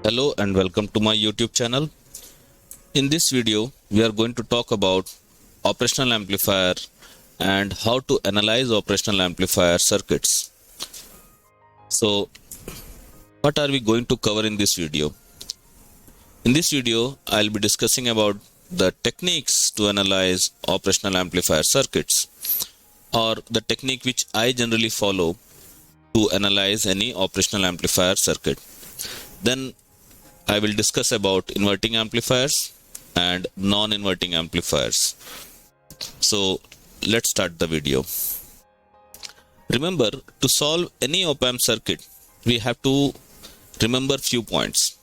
Hello and welcome to my YouTube channel. In this video, we are going to talk about operational amplifier and how to analyze operational amplifier circuits. So, what are we going to cover in this video? In this video, I'll be discussing about the techniques to analyze operational amplifier circuits, or the technique which I generally follow to analyze any operational amplifier circuit. Then I will discuss about inverting amplifiers and non-inverting amplifiers. So let's start the video. Remember, to solve any op-amp circuit, we have to remember few points.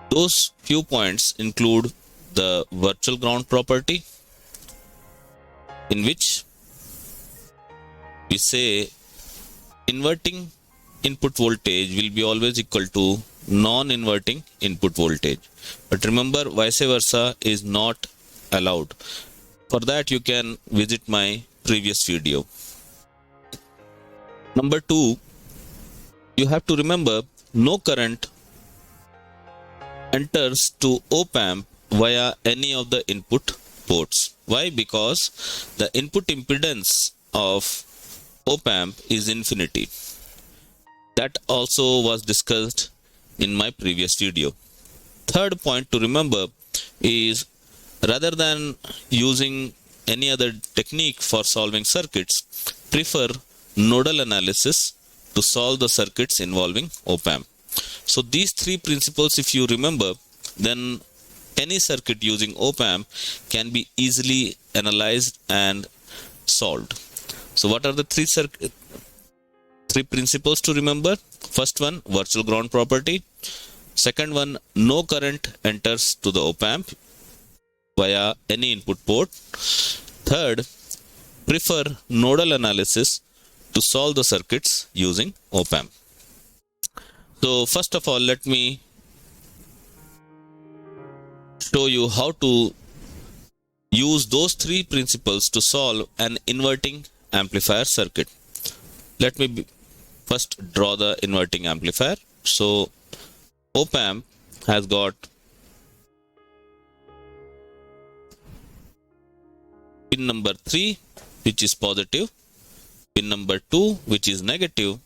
Those few points include the virtual ground property, in which we say inverting input voltage will be always equal to non-inverting input voltage. But remember, vice versa is not allowed. For that, you can visit my previous video. Number 2, you have to remember no current enters to op-amp via any of the input ports. Why? Because the input impedance of op-amp is infinity. That also was discussed in my previous video. Third point to remember is, rather than using any other technique for solving circuits, prefer nodal analysis to solve the circuits involving op-amp. So these three principles, if you remember, then any circuit using op-amp can be easily analyzed and solved. So what are the three principles to remember? First one, virtual ground property. Second one, no current enters to the op-amp via any input port. Third, prefer nodal analysis to solve the circuits using op-amp. So first of all, let me show you how to use those three principles to solve an inverting amplifier circuit. Let me first draw the inverting amplifier. So op-amp has got pin number 3, which is positive, pin number 2, which is negative,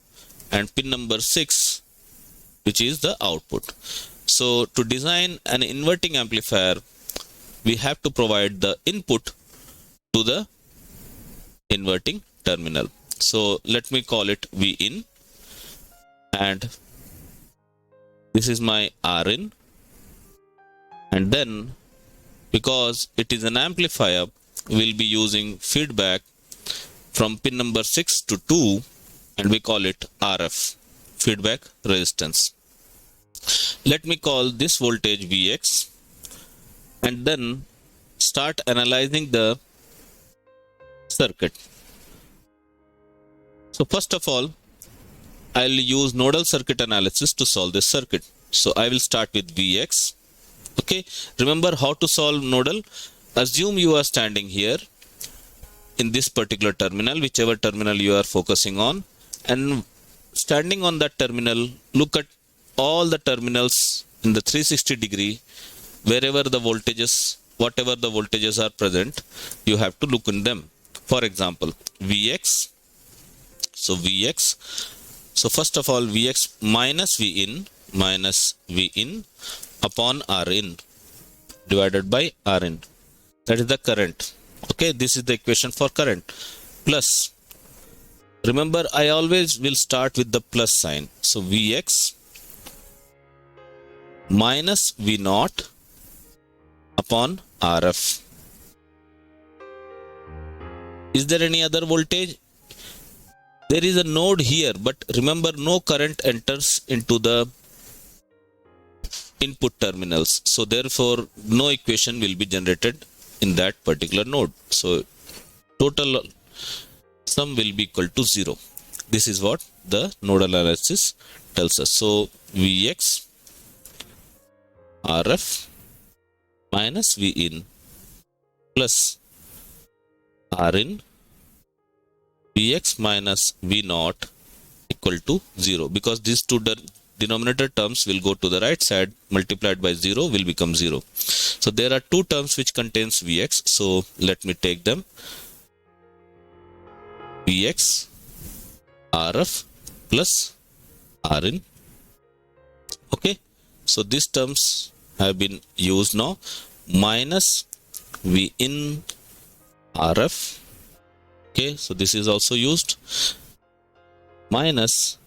and pin number 6, which is the output. So to design an inverting amplifier, we have to provide the input to the inverting terminal. So let me call it Vin, and this is my Rin, and then because it is an amplifier, we'll be using feedback from pin number 6 to 2, and we call it RF, feedback resistance. Let me call this voltage Vx, and then start analyzing the circuit. So first of all, I'll use nodal circuit analysis to solve this circuit. So I will start with Vx. Okay, remember how to solve nodal. Assume you are standing here in this particular terminal, whichever terminal you are focusing on, and standing on that terminal, look at all the terminals in the 360 degree, wherever the voltages, whatever the voltages are present, you have to look in them. For example, Vx. So Vx. So first of all, Vx minus Vin upon Rin divided by Rin. That is the current. Okay, this is the equation for current. Plus, remember, I always will start with the plus sign. So Vx minus V0 upon Rf. Is there any other voltage? There is a node here, but remember, no current enters into the input terminals. So therefore, no equation will be generated in that particular node. So total sum will be equal to 0. This is what the nodal analysis tells us. So Vx Rf minus Vin plus Rin Vx minus V0 equal to 0, because these two denominator terms will go to the right side, multiplied by 0 will become 0. So there are two terms which contains Vx. So let me take them. Vx Rf plus Rin. Okay, so these terms have been used now. Minus V in Rf. Okay, so this is also used. Minus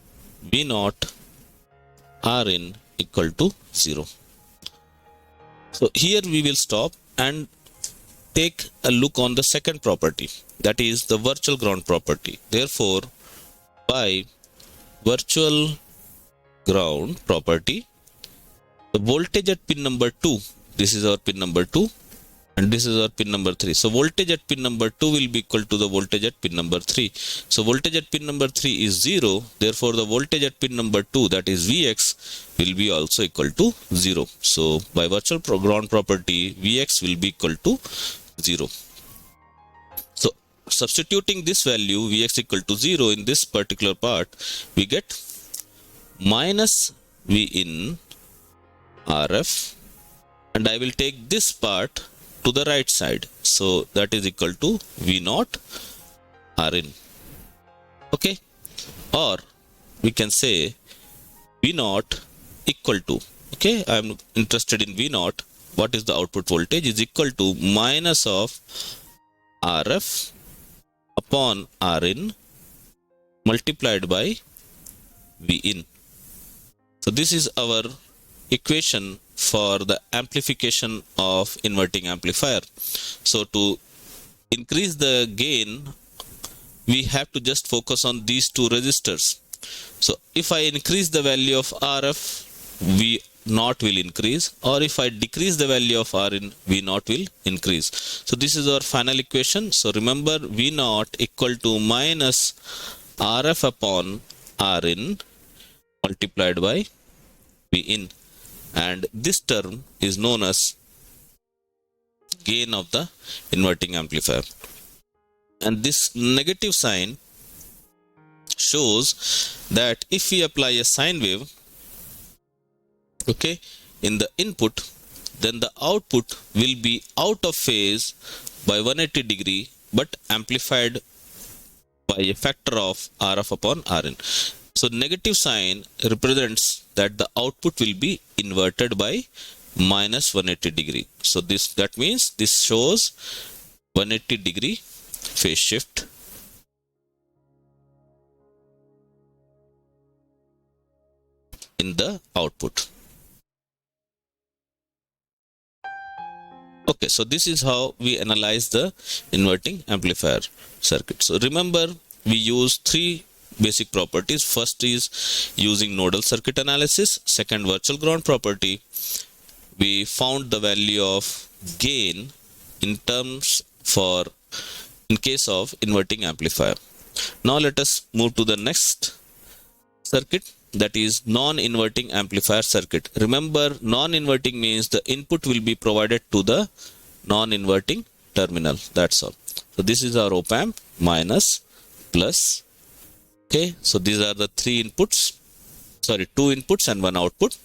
V naught Rin equal to 0. So here we will stop and take a look on the second property, that is the virtual ground property. Therefore, by virtual ground property, the voltage at pin number 2, this is our pin number 2 and this is our pin number 3. So voltage at pin number 2 will be equal to the voltage at pin number 3. So voltage at pin number 3 is 0. Therefore, the voltage at pin number 2, that is Vx, will be also equal to 0. So by virtual ground property, Vx will be equal to 0. So substituting this value Vx equal to 0 in this particular part, we get minus V in Rf, and I will take this part to the right side. So that is equal to V naught Rin. Okay, or we can say V naught equal to, okay, I am interested in V naught. What is the output voltage? Is equal to minus of Rf upon Rin multiplied by V in. So this is our equation for the amplification of inverting amplifier. So to increase the gain, we have to just focus on these two resistors. So if I increase the value of Rf, V naught will increase, or if I decrease the value of Rin, V naught will increase. So this is our final equation. So remember, V naught equal to minus Rf upon Rin multiplied by V in, and this term is known as gain of the inverting amplifier. And this negative sign shows that if we apply a sine wave, okay, in the input, then the output will be out of phase by 180 degree but amplified by a factor of Rf upon Rin. So negative sign represents that the output will be inverted by minus 180 degree. So that means this shows 180 degree phase shift. In the output. Okay, so this is how we analyze the inverting amplifier circuit. So remember, we use three basic properties. First is using nodal circuit analysis. Second, virtual ground property. We found the value of gain in case of inverting amplifier. Now let us move to the next circuit, that is non-inverting amplifier circuit. Remember, non-inverting means the input will be provided to the non-inverting terminal. That's all. So this is our op amp, minus, plus. Okay, so these are the two inputs and one output.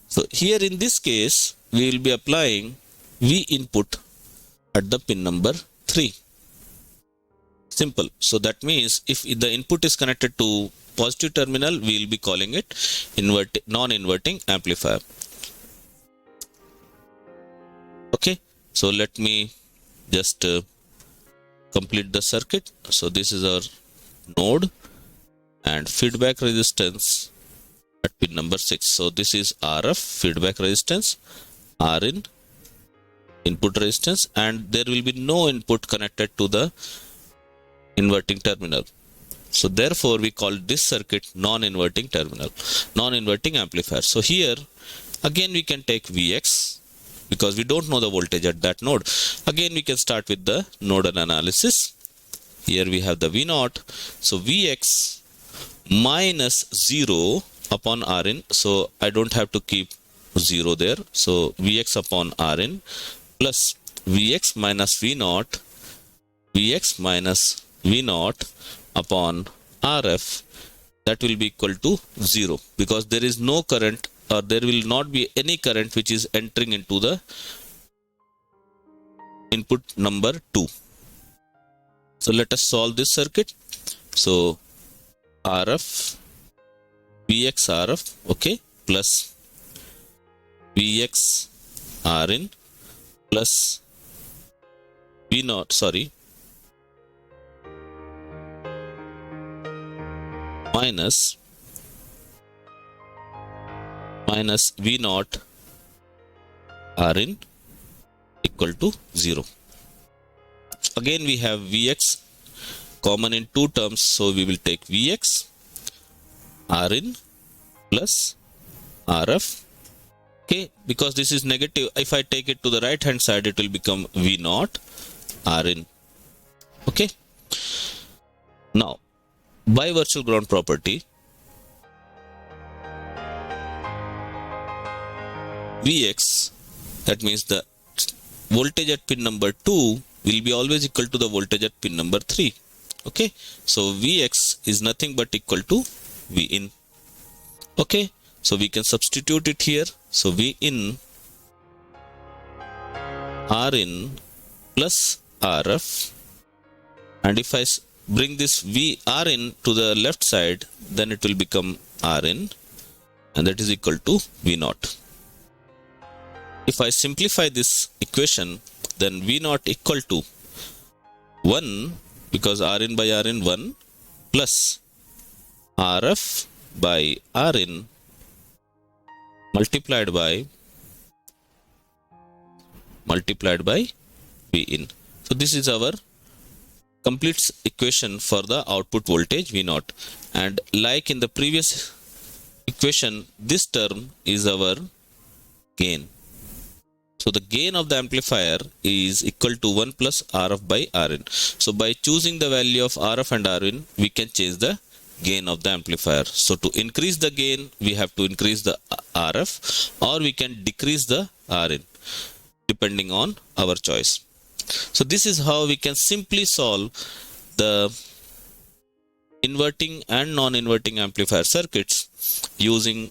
So here in this case, we will be applying V input at the pin number 3. Simple. So that means if the input is connected to positive terminal, we will be calling it non-inverting amplifier. Okay, so let me just complete the circuit. So this is our node and feedback resistance at pin number 6. So this is Rf, feedback resistance, Rin, input resistance, and there will be no input connected to the inverting terminal. So therefore we call this circuit non-inverting amplifier. So here again we can take Vx because we don't know the voltage at that node. Again we can start with the nodal analysis. Here we have the V naught. So Vx minus 0 upon Rin. So I don't have to keep 0 there. So Vx upon Rin plus Vx minus V naught. Vx minus V naught upon Rf that will be equal to 0, because there is no current, or there will not be any current which is entering into the input number 2. So let us solve this circuit. So RF, Vx RF, okay, plus Vx Rin plus V0, sorry, minus V0 Rin equal to 0. Again we have Vx common in two terms, so we will take Vx Rin plus RF. Okay, because this is negative, if I take it to the right hand side, it will become V0 Rin. Okay. Now, by virtual ground property, Vx, that means the voltage at pin number 2 will be always equal to the voltage at pin number 3. Okay, so Vx is nothing but equal to Vin. Okay, so we can substitute it here. So Vin Rin plus RF, and if I bring this Vrin to the left side, then it will become Rin, and that is equal to V0. If I simplify this equation, then V0 equal to 1, because Rin by Rin 1, plus RF by Rin multiplied by Vin. So this is our complete equation for the output voltage V0. And like in the previous equation, this term is our gain. So the gain of the amplifier is equal to 1 plus RF by Rin. So by choosing the value of RF and Rin, we can change the gain of the amplifier. So to increase the gain, we have to increase the RF, or we can decrease the Rin, depending on our choice. So this is how we can simply solve the inverting and non-inverting amplifier circuits using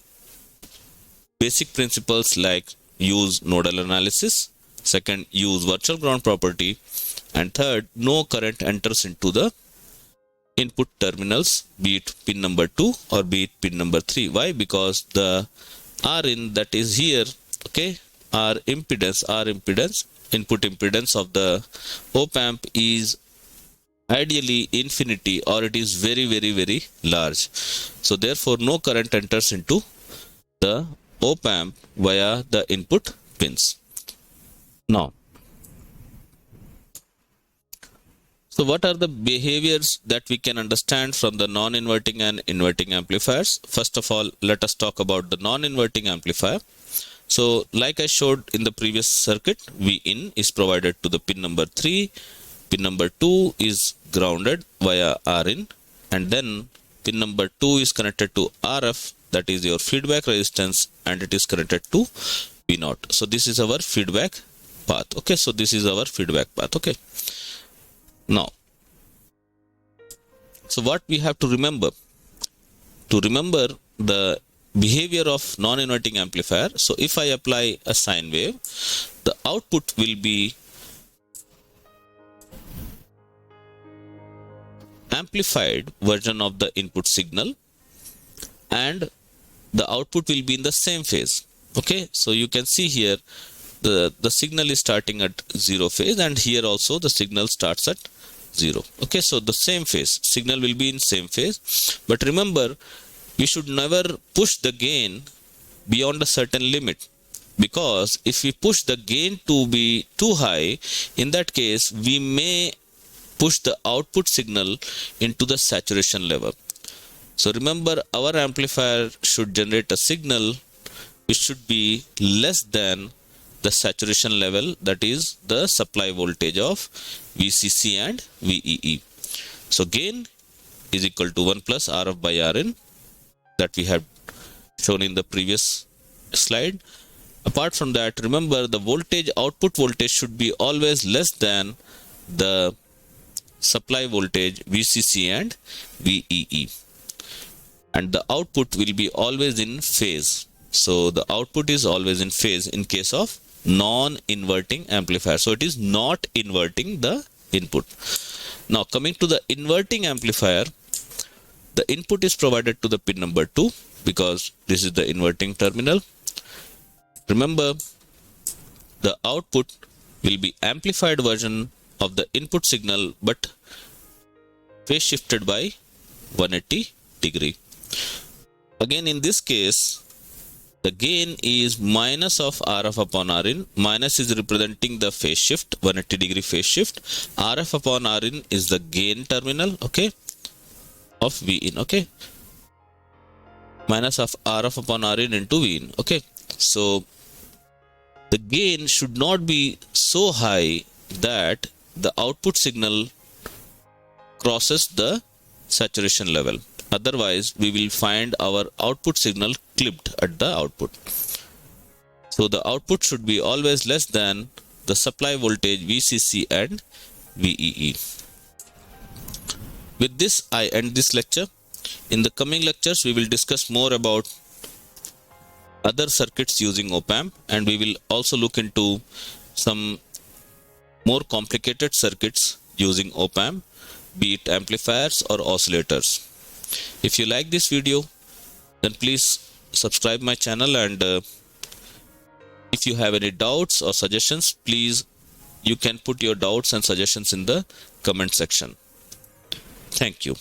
basic principles like use nodal analysis, second use virtual ground property, and third no current enters into the input terminals, be it pin number 2 or be it pin number 3. Why? Because the Rin that is here, okay, our impedance, input impedance of the op amp is ideally infinity, or it is very, very, very large. So therefore no current enters into the op amp via the input pins. Now, so what are the behaviors that we can understand from the non-inverting and inverting amplifiers? First of all, let us talk about the non-inverting amplifier. So like I showed in the previous circuit, Vin is provided to the pin number 3, pin number 2 is grounded via Rin, and then pin number 2 is connected to RF, that is your feedback resistance, and it is connected to V0. So this is our feedback path. Okay, so this is our feedback path. Okay. Now, so what we have to remember? To remember the behavior of non-inverting amplifier. So if I apply a sine wave, the output will be amplified version of the input signal, and the output will be in the same phase. Okay, so you can see here the signal is starting at 0 phase, and here also the signal starts at 0. Okay, so the same phase, signal will be in same phase. But remember, we should never push the gain beyond a certain limit, because if we push the gain to be too high, in that case we may push the output signal into the saturation level. So remember, our amplifier should generate a signal which should be less than the saturation level, that is the supply voltage of VCC and VEE. So gain is equal to 1 plus RF by Rin, that we have shown in the previous slide. Apart from that, remember the voltage, output voltage should be always less than the supply voltage VCC and VEE. and the output will be always in phase. So the output is always in phase in case of non-inverting amplifier. So it is not inverting the input. Now coming to the inverting amplifier, the input is provided to the pin number 2 because this is the inverting terminal. Remember, the output will be amplified version of the input signal but phase shifted by 180 degree. Again, in this case, the gain is minus of RF upon Rin. Minus is representing the phase shift, 180 degree phase shift. RF upon Rin is the gain terminal, okay, of Vin, okay. Minus of RF upon Rin into Vin, okay. So the gain should not be so high that the output signal crosses the saturation level. Otherwise, we will find our output signal clipped at the output. So the output should be always less than the supply voltage VCC and VEE. With this, I end this lecture. In the coming lectures, we will discuss more about other circuits using op-amp, and we will also look into some more complicated circuits using op-amp, be it amplifiers or oscillators. If you like this video, then please subscribe my channel, and if you have any doubts or suggestions, please you can put your doubts and suggestions in the comment section. Thank you.